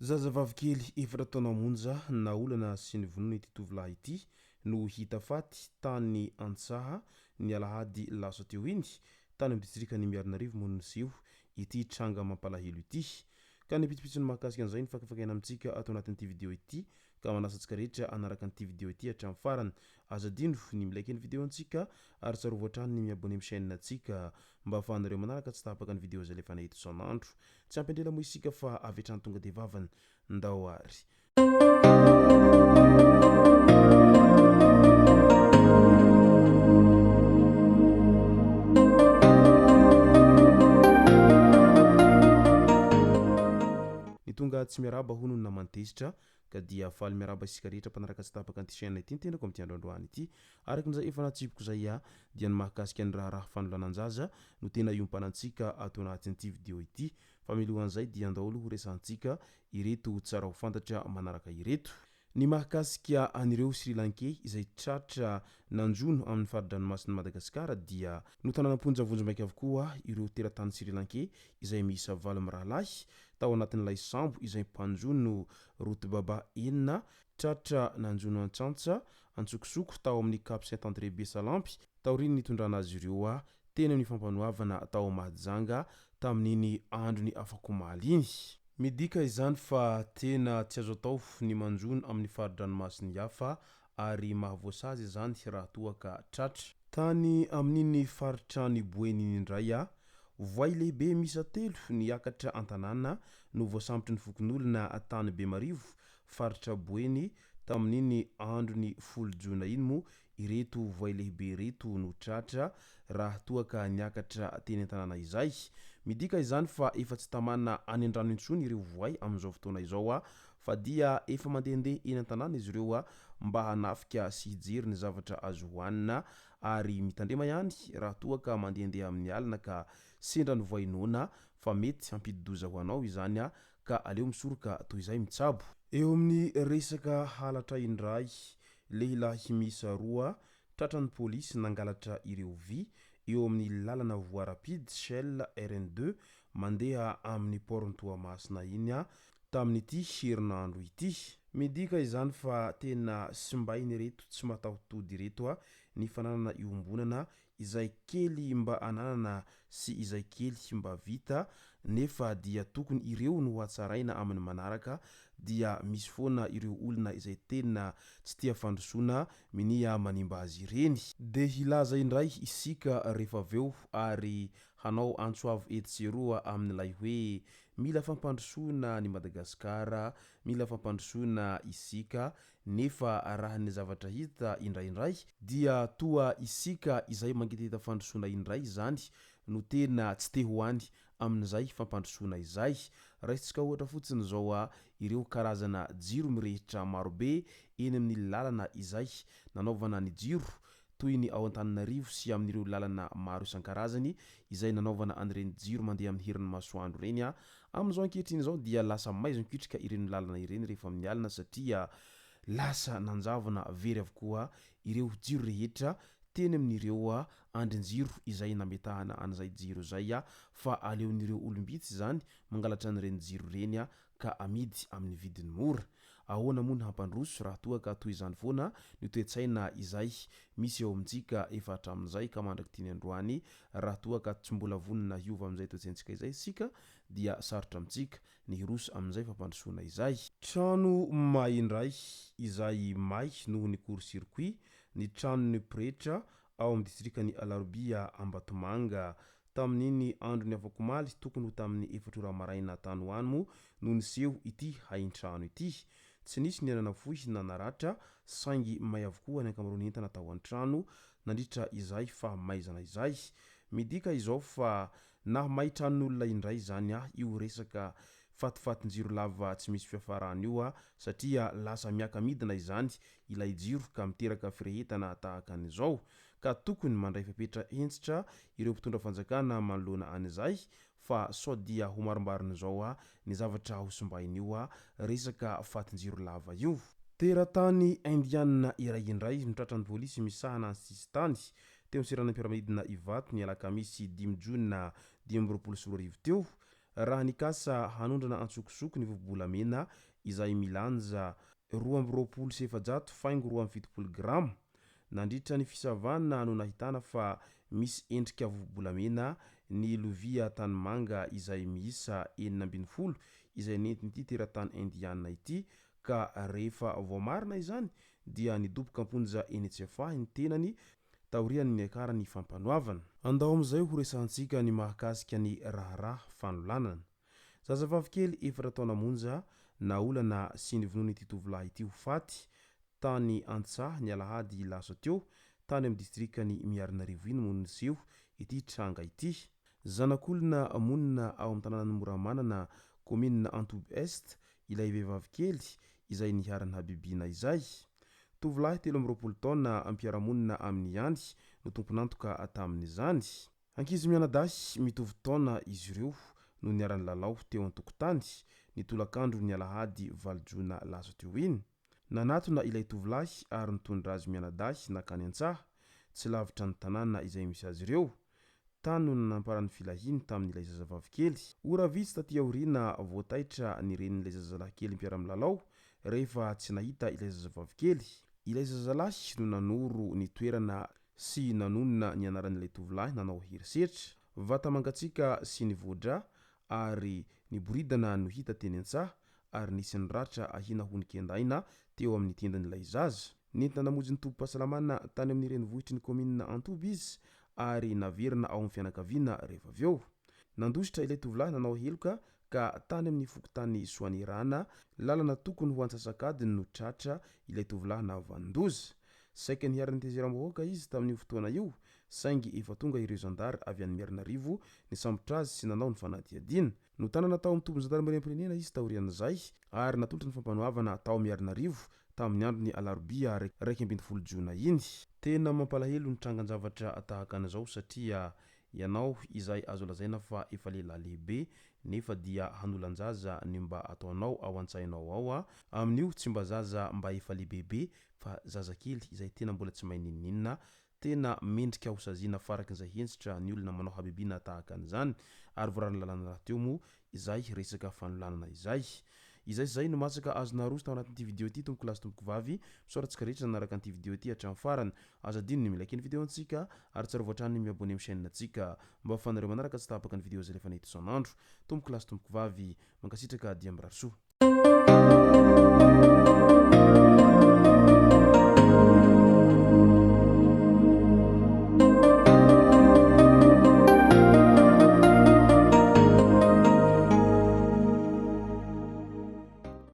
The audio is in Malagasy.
Zazavavikely efatra taona monja na olana sy ny vonoana ity tovolahy ity no hita faty tany Antsaha ny alahady lasa teo iny tany amin'ny distrikany Miarinarivo Monosieo ity tranga mampalahelo ity. Ka ny pitsopitsony mahakasika an'izay ny fakafakaina amintsika ato anatin'ity vidéo ity ka manasa antsika rehetra anaraka an'ity vidéo ity hatramin'ny farany. Azadino ny milaiky ny vidéo antsika ary tsarovao hatrany ny miabone amin'ny chaîne antsika mba ahafahanareo manaraka tsy tapaka ny vidéo izay lefa nahita isan'andro. Tsy ampindrela moa isika fa avy hatrany tonga dia vavany ndao ary. Ny tonga tsy miaraba hono na mantezitra ka dia faly miaraba isika rehetra mpanaraka tsy tapaka an'ity chaîne ity tenako amin'ity androandroany ity. Arakin'izay efa natsiboko zay dia ny mahakasika ny raha fanolanan-jaza no tena iompanantsika ato anatin'ity vidéo ity. Fa milohan'izay dia andao ho resantsika ireto tsara ho fantatra manaraka ireto. Ny mahakasika an'ireo Sri Lankais izay tratra nanjono amin'ny faridranomasin'i Madagasikara dia no tanànam-ponjavonjy maika avokoa ireo teratany Sri Lankais izay miisa 7 mirahalahy tao anatin'ilay sambo izay mpanjono Rotobaba enina tratra nanjono Antsantsa Antsokosoko tao amin'ny Cap Saint-André Besalampy taoriny nitondrana azy ireo teny amin'ny fampanoavana tao Mahajanga tamin'iny androny afakomaly iny. Midika izany fa tena tsy azo atao ny manjono amin'ny faridranomasin'ny hafa ary mahavoasazy izany raha toa ka tratra. Tany amin'iny faritrany Boeny indray voay lehibe misa 3 niakatra an-tanàna no voasambotry ny fokon'olona tany Bemarivo faritra Boeny tamin'iny androny 10 Jona iny moa ireto voay lehibe ireto no tratra raha toa ka niakatra teny an-tanàna izay. Midika izany fa efa tsy tamana any an-drano intsony ireo voay amin'izao fotoana izao fa dia efa mandehandeha eny an-tanàna izy ireo mba hanafika sy hijery ny zavatra azo hohanina ary mitandrema ihany raha toa ka mandehandeha amin'ny alina ka sendra ny voainona fa mety hampididoza ho anao izany ka aleo misoroka toy izay mitsabo. Eo amin'ny resaka halatra indray lehilahy miisa 2 tratran'ny pôlisy nangalatra ireo vy eo amin'ny lalana voie rapide Shell RN2 mandeha amin'ny port Toamasina iny tamin'ity herinandro ity. Midika izany fa tena simbainy ireto tsy mataho-tody ireto ny fananana iombonana izay kely mba ananana sy izay kely mba vita nefa dia tokony ireo no hatsaraina amin'ny manaraka dia misy foana ireo olona izay tena tsy tia fandrosoana minia manimba azy ireny. De hilaza indray isika rehefa aveo ary hanao antsoavo etseroa amin'ilay hoe mila fampandrosoana ny Madagasikara, mila fampandrosoana isika nefa raha ny zavatra hita indraindray dia toa isika izay mangitahita fandrosoana indray izany no tena tsy te hoany amin'izay fampandrosoana izay. Raisitsika ohatra fotsiny zao ireo karazana jiro mirehitra marobe eny amin'ny lalana izay nanaovana ny jiro toy ny ao Antananarivo sy amin'ireo lalana maro isan-karazany izay nanaovana an'ireny jiro mandeha amin'ny herin'ny masoandro reny amin'izao ankehitriny izao dia lasa maizon-kitrika ireny lalana ireny rehefa amin'ny alina satria lasa nanjavona very avokoa ireo jiro rehetra teny amin'ireo andrin-jiro izay nametahana an'izay jiro zay fa aleon'ireo olombitsy zany mangalatra an'ireny jiro reny ka amidy amin'ny vidiny mora. Ahoana moa ny hampandroso raha toa ka toy izany foana ny toe-tsaina izay misy eo amintsika efa hatramin'izay ka mandraky tiany androany raha toa ka tsy mbola vonona hiova amin'izay toe-tsaintsika izay sika dia sarotra amintsika ny hiroso amin'izay fampandrosoana izay. Trano may indray izay may noho ny court-circuit ny tranony pretra ao amin'ny distrikany Alarobia Ambatomanga tamin'iny androny afakomaly tokony ho tamin'ny 4 maraina tany ho any moa no niseho ity hain-trano ity. Tsy nisy ny ananafohy na naratra saingy may avokoa ny ankamaroany entana tao an-trano nandritra izay fa maizana izay. Midika izao fa na may tranon'olona indray izany io resaka fatifatin-jiro lava tsy misy fiafarany io satria lasa miaka midina izany ilay jiro ka miteraka firehetana tahaka an'izao ka tokony mandray fepetra hentsitra ireo mpitondra fanjakana manoloana an'izay fa sao dia ho marimbariny zao a ny zavatra hosombainy io a resaka fatinjiro lava io. Teratany indiana iray indray mitratran'ny pôlisy misahana ny sistany teo am'sirana piramidina Ivato ny alakamisy 5 Jona 2024 teo raha nikasa hanondrana antsokosoko ny vovolamena izay milanja 2.7 faingo 2.7 grama nandritra ny fisavana no nahitana fa misy endrika vovolamena ny lovia tanimanga izay miisa 40 izay nentin'ity teratany indiana ity ka rehefa voamarina izany dia nidoboka amponja NHFA ny tenany taorian'ny niakarany fampanoavana. Andao am'izay ho resantsika ny mahakasika ny raharaha fanolanana. Zazavavy kely 4 taona monja na olana sy nivonoana ity tovolahy ity ho faty tany Antsaha ny alahady lasa teo tany amin'ny distrikany Miarinarivo iny moa niseho ity tranga ity. Zanak'olona monina ao amin'ny tanànan'ny Moramanana commune Antobo Est ilay vehivavy kely izay niharana habibiana izay. Tovolahy 13 taona ampiaramonina amin'ny any no tompon'antoka tamin'izany. Ankizy mianadahy mitovy taona izy ireo no niarany lalao teo an-tokotany ny tolakandro ny alahady 9 Jona lasa teo iny. Nanatona ilay tovolahy ary nitondra azy mianadahy nakany Antsaha tsy lavitra ny tanàna izay misy azy ireo. Tany no nanamparany filahiny tamin'ilay zazavavy kely. Ora vitsy taty aoriana voataitra ny renin'ilay zazalahy kely mpiara-milalao rehefa tsy nahita ilay zazavavy kely. Ilay zazalahy no nanoro ny toerana sy nanonona ny anaran'ilay tovolahy nanao herisetra. Vata mangatsiaka sy ny voadra ary ny boridana no hita teny Antsaha ary nisy niratra ahina honin-kendaina teo amin'ny tendan'ilay zaza. Nentina namonjy ny tombo-pahasalamana tany amin'ny renivohitry ny commune Antobo izy ary naverina ao amin'ny fianakaviana rehefa avy eo. Nandositra ilay tovolahy nanao heloka ka tany amin'ny fokotany Soanerana lalana tokony ho antsasakadiny no tratra ilay tovolahy navandoza. Saika niharany tezeram-bahoaka izy tamin'io fotoana io saingy efa tonga ireo zandary avy any Miarinarivo ny sambotra azy sy nanao ny fanadihadiana. No tanana tao amin'ny tobon'ny zandarmeriam-pirenena izy taorian'izay ary natolotra ny fampanoavana tao Miarinarivo tamin'ny andron'ny alarobia 1 Jona iny. Tena mampalahelo ny trangan-javatra tahaka an'izao satria ianao izay azo lazaina fa efa lehilahy lehibe nefa dia hanolan-jaza ny mba ataonao ao an-tsainao ao a amin'io tsy mba zaza mba efa lehibebe fa zazakely izay tena mbola tsy mahay ninninina. Tena mendrika ho saziana farakin'izay hensitra ny olona manao habibiana tahaka an'izany ary voarariny lalàna raha teo moa izay resaka fanolanana izay. Izay no masaka azona roso tao anatin'ity video ity tompoko lasy tompoko vavy misoratsika rehetra nanaraka an'ity video ity hatramin'ny farany. Aza adino ny milaiky ny video antsika ary tsara voatrany ny miabone amin'ny chaîne antsika mba ahafahanareo manaraka tsy tapaka ny video zay rehefa nahita isan'andro. Tompoko lasy tompoko vavy mankasitraka dia mirary soa.